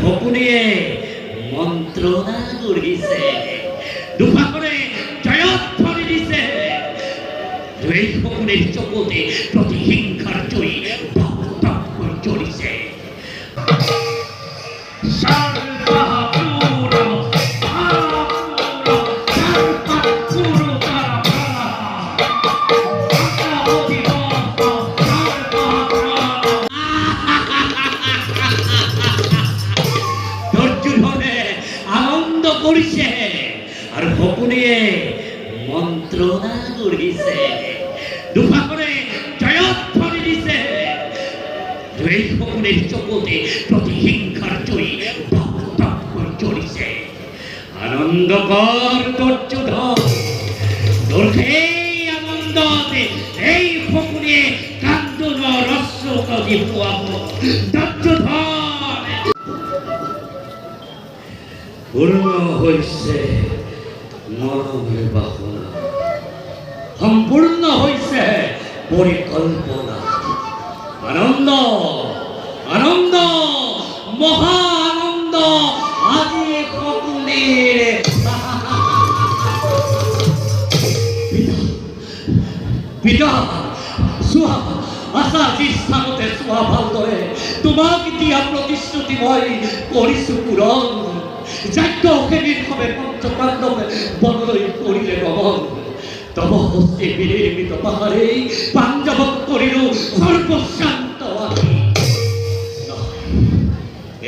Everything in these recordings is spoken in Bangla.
ফকুনিয়ে মন্ত্রণা করিছে দুফা করে জয়ধ্বনি দিছে এই ফকুনের চকুতে প্রতিহিংসার জয়ী চলিছে আনন্দ করিছে আর ফকুনিয়ে মন্ত্রণা করিছে দুফা করে জয়ধ্বনি দিছে এই ফকুনের চকুতে প্রতিহিংসার জয়ী চলিছে আনন্দকর ধৈর্যধর এই আনন্দতে এই ফকুনে কান্দন রস্য নদী পোয়াব ধৈর্যধর পূর্ণ হইছে মরমের বাসনা সম্পূর্ণ হইছে পরিকল্পনা আনন্দ আনন্দ মহা আনন্দ আজি ফকুনের পিতা সুহা আশা স্থানতে সুহা ভালদৰে তোমাক দিয়া প্ৰতিশ্ৰুতি মই কৰিছো পূৰণ যাজ্ঞ অখেনিৰ সবে পঞ্চপাণ্ডৱে বনলৈ কৰিলে গমন তব হস্তে বিনিৰ্মিত পাহাৰে পাঞ্জৱত কৰিলো সৰ্বশান্ত আহি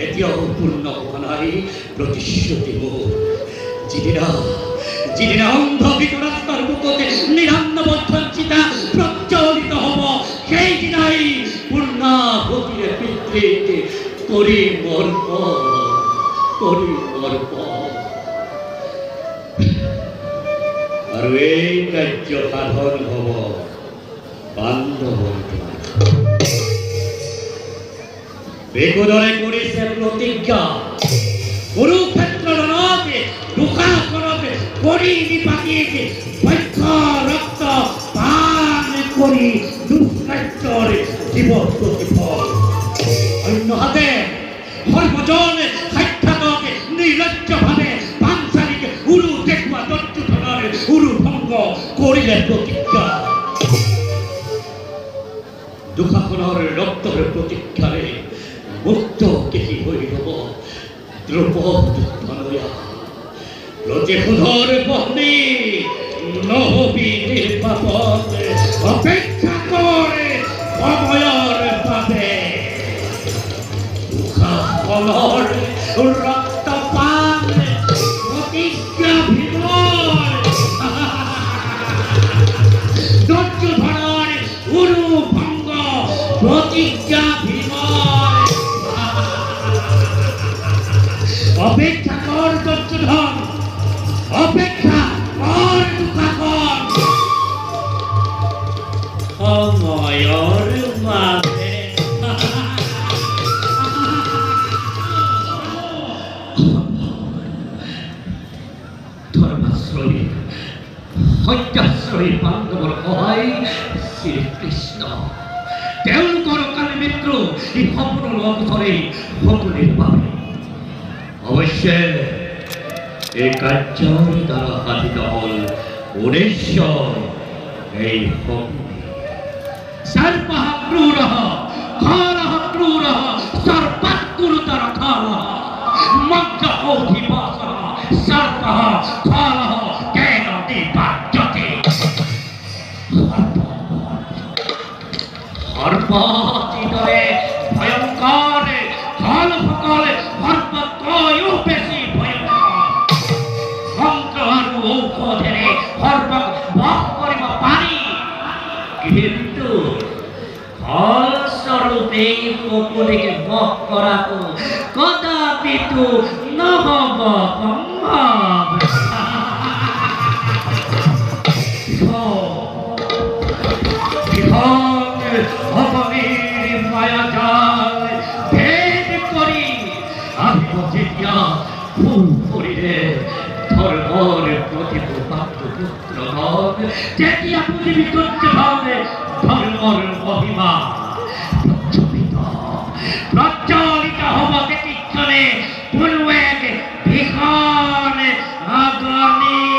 এতিয়াও পূৰ্ণ হোৱা নাই প্ৰতিশ্ৰুতি মোৰ যিদিনা অন্ধ বিকৰাস্তাৰ বুকতে ৯৯ চিতা প্ৰজ্বলিত হ'ব সেইদিনাই পূৰ্ণাহুতিৰে পিতৃক কৰি মৰ্পণ আৰু এই কাৰ্য সাধন হ'ব বান্ধৱৰ বেকুদৰে কৰিছে প্ৰতিজ্ঞা কুৰুক্ষেত্ৰ ৰণতে দুঃশাসনতে কৰি নিপাতিছে বৈক্ষ ৰক্ত পান কৰি দুষ্কাৰ্যৰ জীৱ প্ৰতিফল অন্যহাতে সৰ্বজন সাক্ষাতকে নিৰ্লজ্জভাৱে পাঞ্চালীকে উৰু দেখুৱা দত্তধনৰে উৰু ভংগ কৰিলে প্ৰতিজ্ঞা দুঃশাসনৰ ৰক্তৰ প্ৰতীক্ষাৰে মুক্ত কেহি হৈ ৰ'ব দ্ৰুপদ ধনয়া প্ৰতিশোধৰ পত্নী নহবি নিৰ্বাপন অপেক্ষা কৰে সময়ৰ বাবে দুঃশাসনৰ ৰক্তপান প্ৰতিজ্ঞা ভীমৰ দুৰ্যোধনৰ উৰু ভংগ প্ৰতিজ্ঞা ভীমৰ অপেক্ষা কর দুর্যোধন অপেক্ষা কর দুঃশাসন সময়ৰ বাবে ধৰ্মাশ্ৰয়ী সত্যাশ্ৰয়ী পাণ্ডৱৰ সহায় শ্ৰীকৃষ্ণ তেওঁলোকৰ কালি মিত্ৰ এই সপোনৰ অৱসৰে সকলোৰে বাবে অৱশ্যে এই কাৰ্যৰ দ্বাৰা সাধিত হ'ল উদ্দেশ্য এই সপোনে সৰ্পঃ ক্ৰূৰঃ খাৰঃ ক্ৰূৰঃ সৰ্পাৎ ক্রূরতর খারঃ মজ্জঃ সর্পঃ খারঃ কেন নিপাত্যতে সর্পচিদরে ভয়ঙ্কর ফল ফকলে সর্বতয়ো বেশি ভয়ঙ্কর মন্ত্র আৰু ঔষধেৰে সৰ্পক বশ কৰিব পাৰি কিন্তু ফলস্বৰূপে কুকুৰকে বশ কৰাটো কদাপিতো নহ'ব সম্ভৱ অপমীর মায়াজাল ভেদ করি আমি যেতিয়া ফুল করিলে ধর্মর প্রতিপাদ্য পুত্রগণ তেতিয়া পৃথিবী দুর্যোধনে ধর্মর মহিমা প্রজ্বলিত হব ব্যতিক্ষণে করে পুরো এক ভীষণ আগুনে